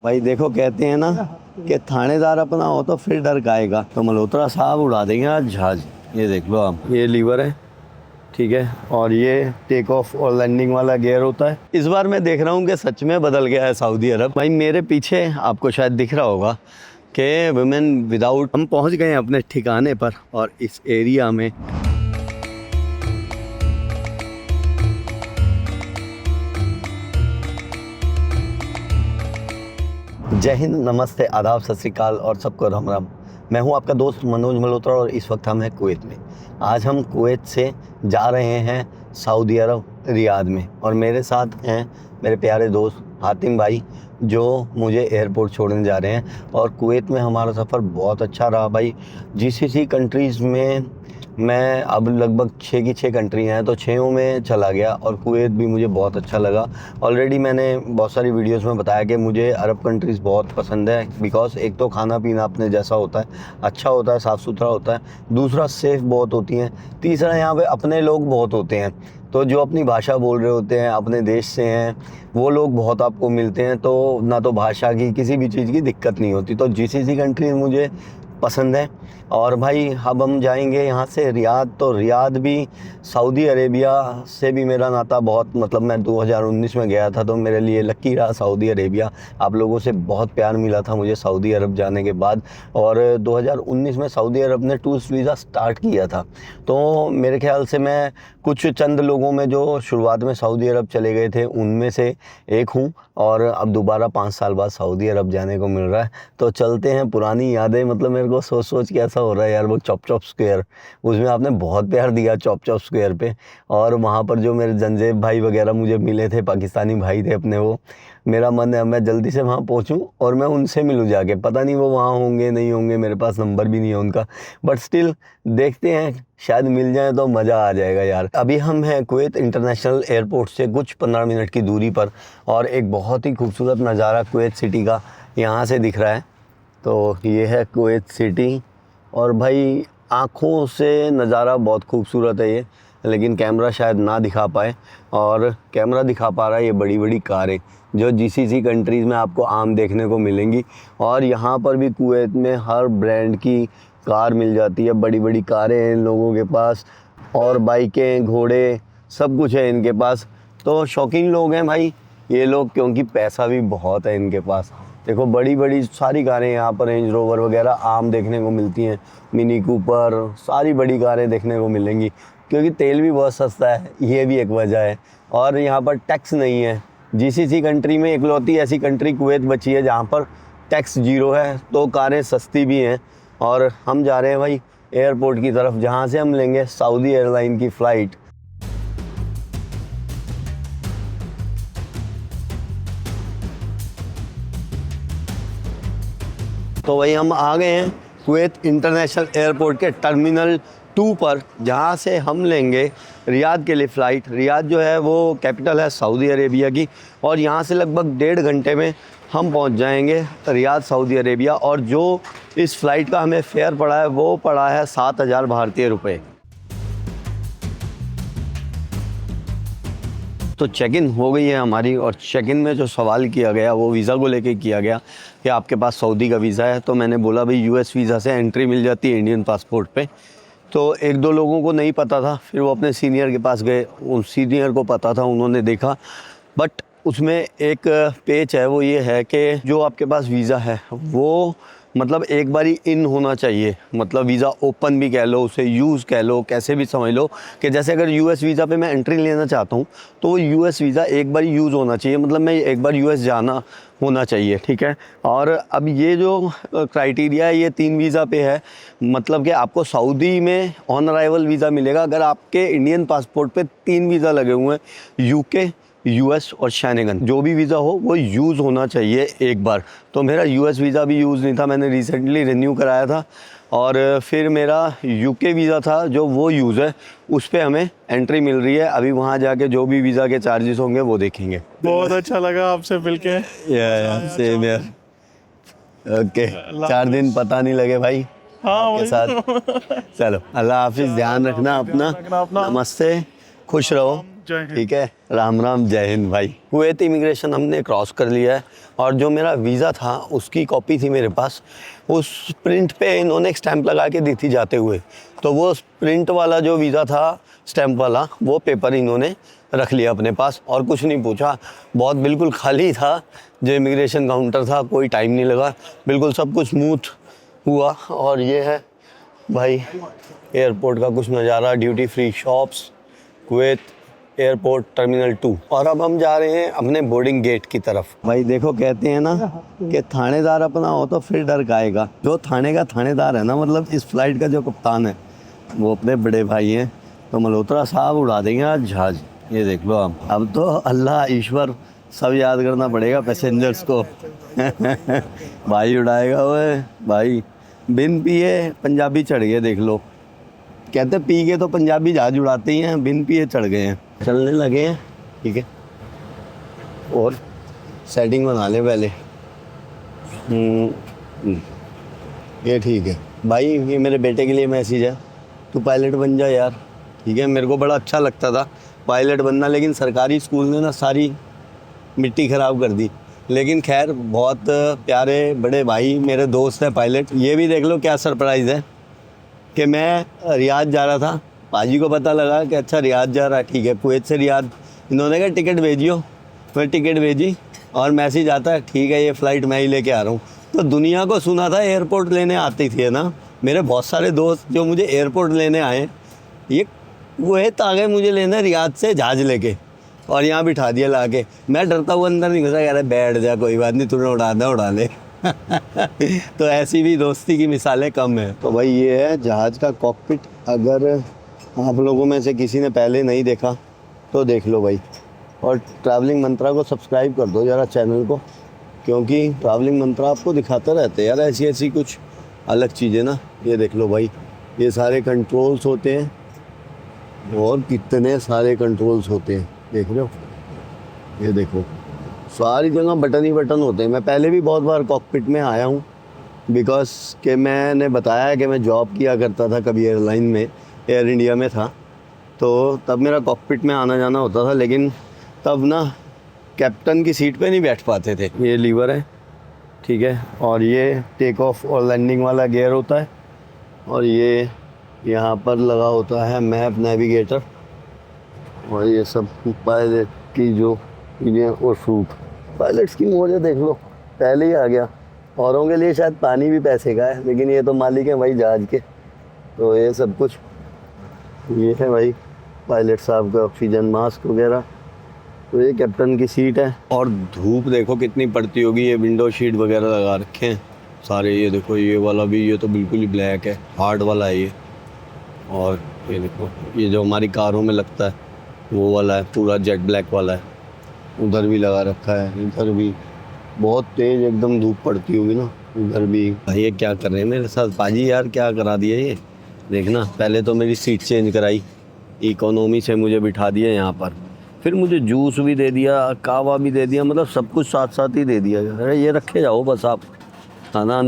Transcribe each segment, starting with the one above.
भाई देखो कहते हैं ना कि थानेदार अपना हो तो फिर डर काएगा। तो मल्होत्रा साहब उड़ा देंगे आज जहाज। ये देख लो आप, ये लीवर है, ठीक है, और ये टेक ऑफ और लैंडिंग वाला गियर होता है। इस बार मैं देख रहा हूँ कि सच में बदल गया है सऊदी अरब। भाई मेरे पीछे आपको शायद दिख रहा होगा कि वुमेन विदाउट। हम पहुँच गए हैं अपने ठिकाने पर और इस एरिया में जय हिंद, नमस्ते, आदाब, सत श्री अकाल और सबको राम राम। मैं हूं आपका दोस्त मनोज मल्होत्रा और इस वक्त हम हैं कुवैत में। आज हम कुवैत से जा रहे हैं सऊदी अरब, रियाद में, और मेरे साथ हैं मेरे प्यारे दोस्त हातिम भाई जो मुझे एयरपोर्ट छोड़ने जा रहे हैं। और कुवैत में हमारा सफ़र बहुत अच्छा रहा भाई। जीसीसी कंट्रीज़ में मैं अब लगभग 6 की 6 कंट्रियाँ हैं तो 6 में चला गया और कुवैत भी मुझे बहुत अच्छा लगा। ऑलरेडी मैंने बहुत सारी वीडियोस में बताया कि मुझे अरब कंट्रीज़ बहुत पसंद है। बिकॉज़ एक तो खाना पीना अपने जैसा होता है, अच्छा होता है, साफ़ सुथरा होता है। दूसरा सेफ़ बहुत होती हैं। तीसरा यहाँ पे अपने लोग बहुत होते हैं, तो जो अपनी भाषा बोल रहे होते हैं, अपने देश से हैं, वो लोग बहुत आपको मिलते हैं। तो ना तो भाषा की किसी भी चीज़ की दिक्कत नहीं होती। तो जीसीसी कंट्रीज़ मुझे पसंद है। और भाई अब हम जाएंगे यहाँ से रियाद। तो रियाद भी सऊदी अरेबिया से भी मेरा नाता बहुत, मतलब मैं 2019 में गया था तो मेरे लिए लकी रहा सऊदी अरेबिया। आप लोगों से बहुत प्यार मिला था मुझे सऊदी अरब जाने के बाद। और 2019 में सऊदी अरब ने टूरिस्ट वीज़ा स्टार्ट किया था। तो मेरे ख्याल से मैं कुछ चंद लोगों में जो शुरुआत में सऊदी अरब चले गए थे उनमें से एक हूँ। और अब दोबारा 5 साल बाद सऊदी अरब जाने को मिल रहा है। तो चलते हैं, पुरानी यादें, मतलब मेरे को सोच सोच के ऐसा हो रहा है यार। वो चॉप स्क्वायर, उसमें आपने बहुत प्यार दिया चॉप स्क्वायर पे। और वहाँ पर जो मेरे जंजेब भाई वगैरह मुझे मिले थे, पाकिस्तानी भाई थे अपने, वो मेरा मन है मैं जल्दी से वहाँ पहुँचूँ और मैं उनसे मिलूँ जाके। पता नहीं वो वहाँ होंगे नहीं होंगे, मेरे पास नंबर भी नहीं है उनका, बट स्टिल देखते हैं, शायद मिल जाए तो मज़ा आ जाएगा यार। अभी हम हैं कुवैत इंटरनेशनल एयरपोर्ट से कुछ 15 मिनट की दूरी पर, और एक बहुत ही खूबसूरत नज़ारा कुवैत सिटी का यहाँ से दिख रहा है। तो ये है कुवैत सिटी, और भाई आँखों से नज़ारा बहुत खूबसूरत है ये, लेकिन कैमरा शायद ना दिखा पाए। और कैमरा दिखा पा रहा है ये बड़ी बड़ी कारें जो जीसीसी कंट्रीज़ में आपको आम देखने को मिलेंगी। और यहाँ पर भी कुवैत में हर ब्रांड की कार मिल जाती है, बड़ी बड़ी कारें हैं इन लोगों के पास, और बाइकें, घोड़े, सब कुछ है इनके पास। तो शौकीन लोग हैं भाई ये लोग, क्योंकि पैसा भी बहुत है इनके पास। देखो बड़ी बड़ी सारी कारें यहाँ पर, रेंज रोवर वगैरह आम देखने को मिलती हैं, मिनी कूपर, सारी बड़ी कारें देखने को मिलेंगी, क्योंकि तेल भी बहुत सस्ता है, ये भी एक वजह है। और यहाँ पर टैक्स नहीं है। जीसीसी कंट्री में इकलौती ऐसी कंट्री कुवैत बची है जहाँ पर टैक्स 0 है, तो कारें सस्ती भी हैं। और हम जा रहे हैं भाई एयरपोर्ट की तरफ, जहाँ से हम लेंगे सऊदी एयरलाइन की फ़्लाइट। तो वही हम आ गए हैं कुवैत इंटरनेशनल एयरपोर्ट के टर्मिनल 2 पर, जहाँ से हम लेंगे रियाद के लिए फ़्लाइट। रियाद जो है वो कैपिटल है सऊदी अरेबिया की, और यहाँ से लगभग 1.5 घंटे में हम पहुँच जाएंगे रियाद, सऊदी अरेबिया। और जो इस फ़्लाइट का हमें फेयर पड़ा है वो पड़ा है 7,000 भारतीय रुपये। तो चेक इन हो गई है हमारी, और चेक इन में जो सवाल किया गया वो वीज़ा को लेके किया गया कि आपके पास सऊदी का वीज़ा है। तो मैंने बोला भाई यूएस वीज़ा से एंट्री मिल जाती है इंडियन पासपोर्ट पे। तो 1-2 लोगों को नहीं पता था, फिर वो अपने सीनियर के पास गए, उन सीनियर को पता था, उन्होंने देखा। बट उसमें एक पेच है, वो ये है कि जो आपके पास वीज़ा है वो मतलब एक बारी इन होना चाहिए, मतलब वीज़ा ओपन भी कह लो, उसे यूज़ कह लो, कैसे भी समझ लो। कि जैसे अगर यूएस वीज़ा पे मैं एंट्री लेना चाहता हूँ तो वो यूएस वीज़ा एक बारी यूज़ होना चाहिए, मतलब मैं एक बार यूएस जाना होना चाहिए, ठीक है। और अब ये जो क्राइटेरिया है ये 3 वीज़ा पे है, मतलब कि आपको सऊदी में ऑन अराइवल वीज़ा मिलेगा अगर आपके इंडियन पासपोर्ट पे 3 वीज़ा लगे हुए हैं, यूके, यूएस और शेंगन। जो भी वीज़ा हो वो यूज़ होना चाहिए एक बार। तो मेरा यूएस वीज़ा भी यूज़ नहीं था, मैंने रिसेंटली रिन्यू कराया था। और फिर मेरा यूके वीज़ा था जो वो यूज़ है, उस पर हमें एंट्री मिल रही है। अभी वहाँ जाके जो भी वीज़ा के चार्जेस होंगे वो देखेंगे। बहुत अच्छा लगा आपसे मिलके। सेम यार। ओके, 4 दिन पता नहीं लगे भाई आपके साथ। चलो, अल्लाह हाफिज़, ध्यान रखना अपना, नमस्ते, खुश रहो। जय हिंद। ठीक है, राम राम, जय हिंद भाई। कुवैत इमिग्रेशन हमने क्रॉस कर लिया है और जो मेरा वीज़ा था उसकी कॉपी थी मेरे पास। उस प्रिंट पे इन्होंने एक स्टैंप लगा के दी थी जाते हुए, तो वो प्रिंट वाला जो वीज़ा था स्टैंप वाला, वो पेपर इन्होंने रख लिया अपने पास और कुछ नहीं पूछा। बहुत बिल्कुल खाली था जो इमिग्रेशन काउंटर था, कोई टाइम नहीं लगा, बिल्कुल सब कुछ स्मूथ हुआ। और ये है भाई एयरपोर्ट का कुछ नज़ारा, duty free shops, Kuwait airport terminal 2। और अब हम जा रहे हैं अपने बोर्डिंग गेट की तरफ। भाई देखो, कहते हैं ना कि थानेदार अपना हो तो फिर डर काएगा। जो थाने का थानेदार है ना, मतलब इस फ्लाइट का जो कप्तान है, वो अपने बड़े भाई हैं, तो मल्होत्रा साहब उड़ा देंगे आज जहाज। ये देख लो आप। अब तो अल्लाह ईश्वर सब याद करना पड़ेगा पैसेंजर्स को। भाई उड़ाएगा वो भाई, बिन पिए पंजाबी चढ़ गए, देख लो। कहते पी के तो पंजाबी जहाज उड़ाते ही हैं, बिन पिए चढ़ गए हैं, चलने लगे हैं। ठीक है, और सेटिंग बना ले पहले। ये ठीक है भाई, ये मेरे बेटे के लिए मैसेज है, तू पायलट बन जा यार। ठीक है, मेरे को बड़ा अच्छा लगता था पायलट बनना, लेकिन सरकारी स्कूल ने ना सारी मिट्टी ख़राब कर दी। लेकिन खैर, बहुत प्यारे बड़े भाई मेरे दोस्त हैं पायलट। ये भी देख लो क्या सरप्राइज़ है कि मैं रियाद जा रहा था, पाजी को पता लगा कि अच्छा रियाद जा रहा है, ठीक है, कुवैत से रियाद। इन्होंने कहा टिकट भेजियो, मैं टिकट भेजी और मैसेज आता है, ठीक है ये फ़्लाइट मैं ही लेके आ रहा हूँ। तो दुनिया को सुना था एयरपोर्ट लेने आती थी, है ना। मेरे बहुत सारे दोस्त जो मुझे एयरपोर्ट लेने आए, ये कुवैत आ गए मुझे लेने रियाद से जहाज़ लेके, और यहाँ बिठा दिया ला के। मैं डरता हुआ अंदर नहीं घुसा, कह रहा बैठ जा, कोई बात नहीं, तूने उड़ा ले। तो ऐसी भी दोस्ती की मिसालें कम है। तो भाई ये है जहाज़ का कॉकपिट। अगर आप लोगों में से किसी ने पहले नहीं देखा तो देख लो भाई, और ट्रैवलिंग मंत्रा को सब्सक्राइब कर दो ज़रा चैनल को, क्योंकि ट्रैवलिंग मंत्रा आपको दिखाते रहते हैं यार ऐसी ऐसी कुछ अलग चीज़ें ना। ये देख लो भाई, ये सारे कंट्रोल्स होते हैं, और कितने सारे कंट्रोल्स होते हैं, देख रहे हो। ये देखो, सारी जगह बटन ही बटन होते हैं। मैं पहले भी बहुत बार कॉकपिट में आया हूँ, बिकॉज कि मैंने बताया कि मैं जॉब किया करता था कभी एयरलाइन में, एयर इंडिया में था, तो तब मेरा कॉकपिट में आना जाना होता था। लेकिन तब ना कैप्टन की सीट पे नहीं बैठ पाते थे। ये लीवर है, ठीक है, और ये टेक ऑफ और लैंडिंग वाला गियर होता है, और ये यहाँ पर लगा होता है मैप, नेविगेटर, और ये सब पायलट की जो चीज़ें और फ्रूट। पायलट्स की मौज देख लो, पहले ही आ गया। औरों के लिए शायद पानी भी पैसे का है, लेकिन ये तो मालिक है भाई जहाज़ के। तो ये सब कुछ ये है भाई पायलट साहब का ऑक्सीजन मास्क वगैरह। तो ये कैप्टन की सीट है, और धूप देखो कितनी पड़ती होगी। ये विंडो शीट वगैरह लगा रखे हैं सारे। ये देखो, ये वाला भी, ये तो बिल्कुल ही ब्लैक है, हार्ड वाला है ये। और ये देखो, ये जो हमारी कारों में लगता है वो वाला है, पूरा जेट ब्लैक वाला है। उधर भी लगा रखा है, इधर भी बहुत तेज़ एकदम धूप पड़ती होगी ना, उधर भी। भाई ये क्या कर रहे हैं मेरे साथ पाजी, यार क्या करा दिया ये। देखना, पहले तो मेरी सीट चेंज कराई, इकोनॉमी से मुझे बिठा दिया यहाँ पर, फिर मुझे जूस भी दे दिया, कावा भी दे दिया, मतलब सब कुछ साथ साथ ही दे दिया। अरे ये रखे जाओ बस आप, खाना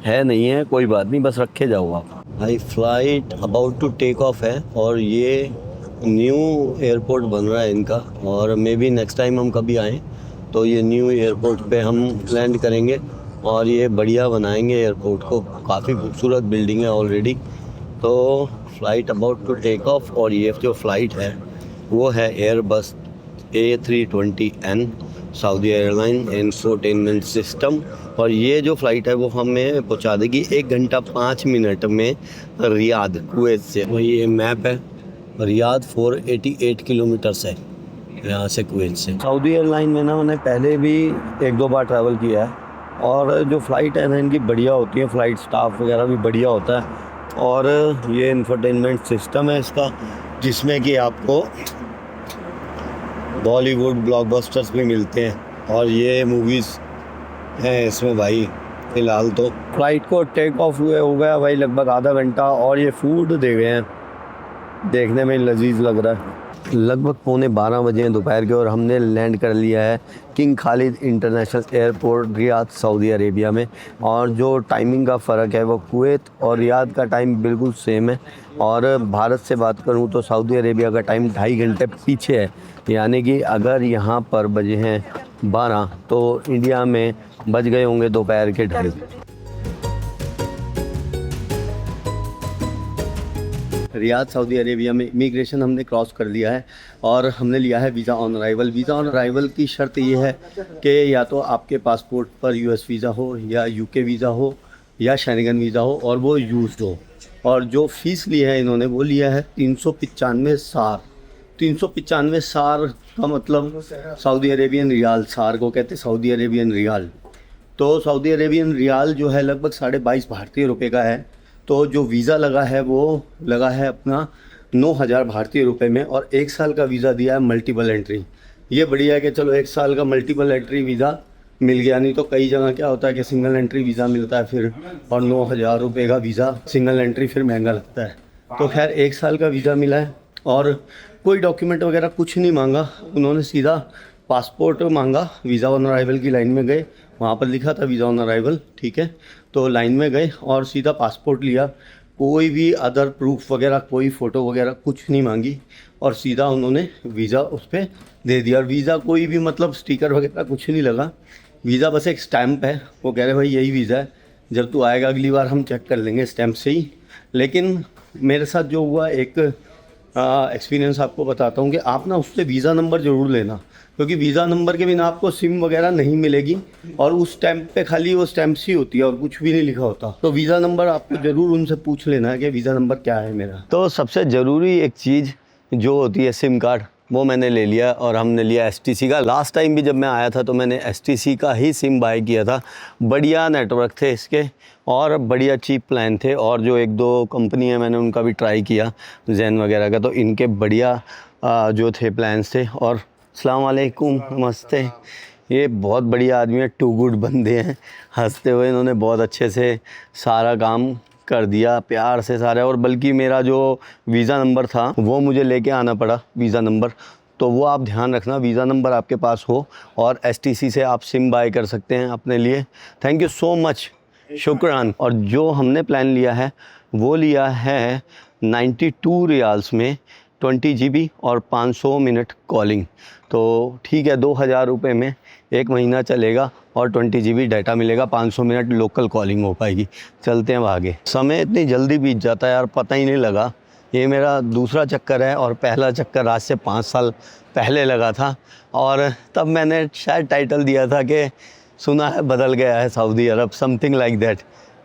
है नहीं है कोई बात नहीं, बस रखे जाओ आप। भाई flight about to take off है, और ये न्यू एयरपोर्ट बन रहा है इनका, और मे बी नेक्स्ट टाइम हम कभी आएँ तो ये न्यू एयरपोर्ट पे हम लैंड करेंगे, और ये बढ़िया बनाएंगे एयरपोर्ट को, काफ़ी खूबसूरत बिल्डिंग है ऑलरेडी। तो flight about to take off, और ये जो फ़्लाइट है वो है Airbus A320N Saudi airline infotainment system. और ये जो फ़्लाइट है वो हमें पहुंचा देगी 1 घंटा 5 मिनट में रियाद, कुवैत से। वही ये मैप है, रियाद 488 किलोमीटर्स है यहाँ से, कुवैत से। सऊदी एयरलाइन में ना मैंने पहले भी 1-2 बार ट्रैवल किया है, और जो फ़्लाइट है ना इनकी बढ़िया होती है, फ़्लाइट स्टाफ वगैरह भी बढ़िया होता है। और ये इंफोटेनमेंट सिस्टम है इसका, जिसमें कि आपको बॉलीवुड ब्लॉकबस्टर्स भी मिलते हैं, और ये मूवीज़ हैं इसमें भाई। फ़िलहाल तो फ़्लाइट को टेक ऑफ हुए हो गया भाई लगभग आधा घंटा, और ये फूड दे गए हैं, देखने में लजीज लग रहा है। लगभग 11:15 बजे हैं दोपहर के और हमने लैंड कर लिया है king Khalid international airport Riyadh Saudi Arabia में। और जो टाइमिंग का फ़र्क है वो कुवैत और रियाद का टाइम बिल्कुल सेम है। और भारत से बात करूं तो सऊदी अरेबिया का टाइम 2.5 घंटे पीछे है। यानी कि अगर यहाँ पर बजे हैं 12 तो इंडिया में बज गए होंगे दोपहर के 2:30। रियाद सऊदी अरेबिया में इमिग्रेशन हमने क्रॉस कर लिया है और हमने लिया है visa on arrival. Visa on arrival की शर्त ये है कि या तो आपके पासपोर्ट पर यूएस वीज़ा हो या यूके वीज़ा हो या शेंगन वीज़ा हो और वो यूज्ड हो। और जो फ़ीस ली है इन्होंने वो लिया है 395 सार। 395 सार का मतलब सऊदी अरेबियन रियाल, सार को कहते हैं सऊदी अरेबियन रियाल। तो सऊदी अरेबियन रियाल जो है लगभग 22.5 भारतीय रुपये का है। तो जो वीज़ा लगा है वो लगा है अपना 9,000 भारतीय रुपये में और 1 साल का वीज़ा दिया है मल्टीपल एंट्री। ये बढ़िया है कि चलो 1 साल का मल्टीपल एंट्री वीज़ा मिल गया, नहीं तो कई जगह क्या होता है कि सिंगल एंट्री वीज़ा मिलता है फिर और 9,000 रुपये का वीज़ा सिंगल एंट्री फिर महंगा लगता है। तो खैर 1 साल का वीज़ा मिला है और कोई डॉक्यूमेंट वगैरह कुछ नहीं मांगा, उन्होंने सीधा पासपोर्ट मांगा। वीज़ा ऑन अराइवल की लाइन में गए, वहाँ पर लिखा था वीज़ा ऑन अराइवल, ठीक है। तो लाइन में गए और सीधा पासपोर्ट लिया, कोई भी अदर प्रूफ वगैरह कोई फ़ोटो वगैरह कुछ नहीं मांगी और सीधा उन्होंने वीज़ा उस पर दे दिया। और वीज़ा कोई भी मतलब स्टिकर वगैरह कुछ नहीं लगा, वीज़ा बस एक स्टैम्प है। वो कह रहे भाई यही वीज़ा है, जब तू आएगा अगली बार हम चेक कर लेंगे स्टैम्प से ही। लेकिन मेरे साथ जो हुआ एक एक्सपीरियंस आपको बताता हूँ कि आप ना उससे वीज़ा नंबर ज़रूर लेना, क्योंकि वीज़ा नंबर के बिना आपको सिम वगैरह नहीं मिलेगी और उस स्टैम्प पे खाली वो स्टैम्प सी होती है और कुछ भी नहीं लिखा होता। तो वीज़ा नंबर आपको ज़रूर उनसे पूछ लेना है कि वीज़ा नंबर क्या है मेरा। तो सबसे ज़रूरी एक चीज़ जो होती है सिम कार्ड, वो मैंने ले लिया और हमने लिया एसटीसी का। लास्ट टाइम भी जब मैं आया था तो मैंने एसटीसी का ही सिम बाय किया था। बढ़िया नेटवर्क थे इसके और बढ़िया चीप प्लान थे। और जो 1-2 कंपनी है मैंने उनका भी ट्राई किया, जैन वगैरह का, तो इनके बढ़िया जो थे प्लान्स थे। और अस्सलाम वालेकुम, नमस्ते। ये बहुत बढ़िया आदमी है, टू गुड बंदे हैं। हंसते हुए इन्होंने बहुत अच्छे से सारा काम कर दिया, प्यार से सारा। और बल्कि मेरा जो वीज़ा नंबर था वो मुझे लेके आना पड़ा, वीज़ा नंबर। तो वो आप ध्यान रखना, वीज़ा नंबर आपके पास हो और एसटीसी से आप सिम बाय कर सकते हैं अपने लिए। थैंक यू सो मच, शुक्रान। और जो हमने प्लान लिया है वो लिया है 92 रियाल्स में 20 GB और 500 मिनट कॉलिंग। तो ठीक है, 2,000 रुपये में 1 महीना चलेगा और 20 GB डाटा मिलेगा, 500 मिनट लोकल कॉलिंग हो पाएगी। चलते हैं आगे। समय इतनी जल्दी बीत जाता है यार, पता ही नहीं लगा। ये मेरा दूसरा चक्कर है और पहला चक्कर आज से 5 साल पहले लगा था और तब मैंने शायद टाइटल दिया था कि सुना है बदल गया है Saudi Arab, something like that.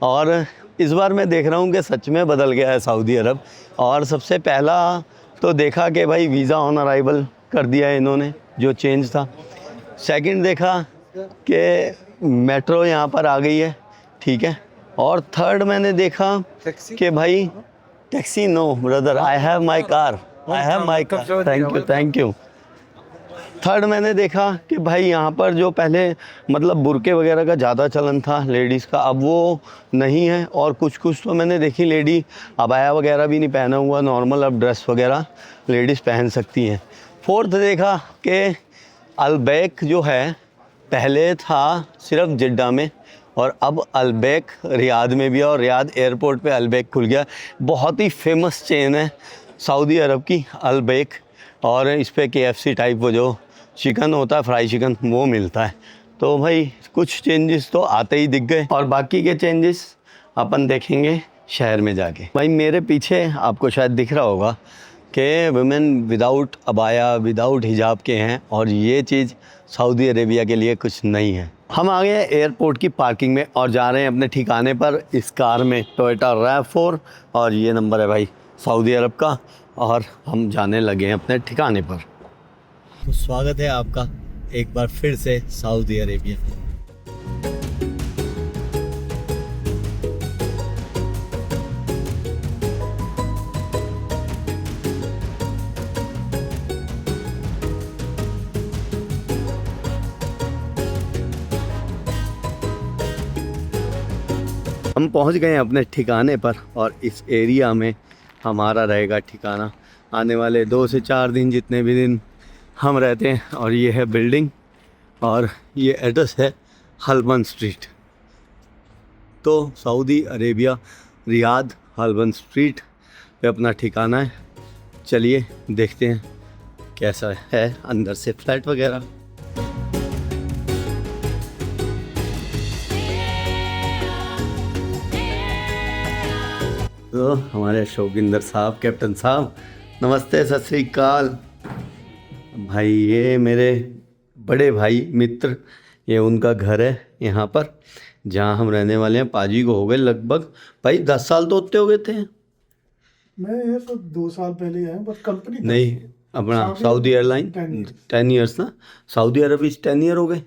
और इस बार मैं देख रहा हूँ कि सच में बदल गया है सऊदी अरब। और सबसे पहला तो देखा कि भाई वीज़ा ऑन अराइवल कर दिया है इन्होंने, जो चेंज था। सेकंड देखा कि मेट्रो यहाँ पर आ गई है, ठीक है। और थर्ड मैंने देखा कि भाई taxi, no brother, I have my car, I have my car, thank you. Third मैंने देखा कि भाई यहाँ पर जो पहले मतलब बुरके वगैरह का ज़्यादा चलन था लेडीज़ का, अब वो नहीं है। और कुछ तो मैंने देखी लेडी अबाया वगैरह भी नहीं पहना हुआ, नॉर्मल अब ड्रेस वगैरह लेडीज़ पहन सकती हैं। फोर्थ देखा कि अलबैक जो है पहले था सिर्फ जिद्दा में और अब अलबैक रियाद में भी है और रियाद एयरपोर्ट पे अलबैक खुल गया। बहुत ही फेमस चेन है सऊदी अरब की अलबैक। और इस पे KFC टाइप वो जो चिकन होता है, फ्राई चिकन, वो मिलता है। तो भाई कुछ चेंजेस तो आते ही दिख गए और बाकी के चेंजेस अपन देखेंगे शहर में जाके। भाई मेरे पीछे आपको शायद दिख रहा होगा कि वुमेन विदाउट अबाया, विदाउट हिजाब के हैं और ये चीज़ सऊदी अरेबिया के लिए कुछ नहीं है। हम आ गए हैं एयरपोर्ट की पार्किंग में और जा रहे हैं अपने ठिकाने पर इस कार में, टोयोटा RAV4, और ये नंबर है भाई सऊदी अरब का। और हम जाने लगे हैं अपने ठिकाने पर। तो स्वागत है आपका एक बार फिर से सऊदी अरेबिया। हम पहुंच गए हैं अपने ठिकाने पर और इस एरिया में हमारा रहेगा ठिकाना। आने वाले 2 से 4 दिन जितने भी दिन हम रहते हैं। और ये है बिल्डिंग और ये एड्रेस है हल्बन स्ट्रीट। तो सऊदी अरेबिया रियाद हल्बन स्ट्रीट पे अपना ठिकाना है। चलिए देखते हैं कैसा है अंदर से फ्लैट वगैरह। तो हमारे शौकिंदर साहब, कैप्टन साहब, नमस्ते, सत श्री अकाल। भाई ये मेरे बड़े भाई मित्र, ये उनका घर है यहाँ पर जहाँ हम रहने वाले हैं। पाजी को हो गए लगभग भाई 10 साल तो होते हो गए थे। मैं ये तो 2 साल पहले ही आया, बट कंपनी नहीं, अपना सऊदी एयरलाइन 10 ईयर्स ना, सऊदी अरब 10 ईयर हो गए।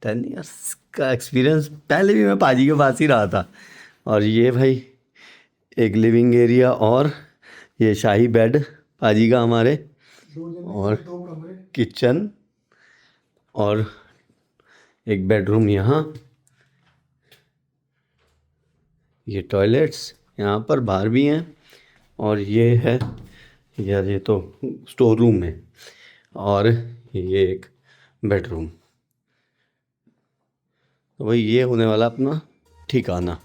10 ईयर्स का एक्सपीरियंस। पहले भी मैं पाजी के पास ही रहा था। और ये भाई एक लिविंग एरिया और ये शाही बेड पाजी का हमारे, और किचन और एक बेडरूम यहाँ, ये टॉयलेट्स यहाँ पर बाहर भी हैं। और ये है यार, ये तो स्टोर रूम है और ये एक बेडरूम। तो भाई ये होने वाला अपना ठिकाना।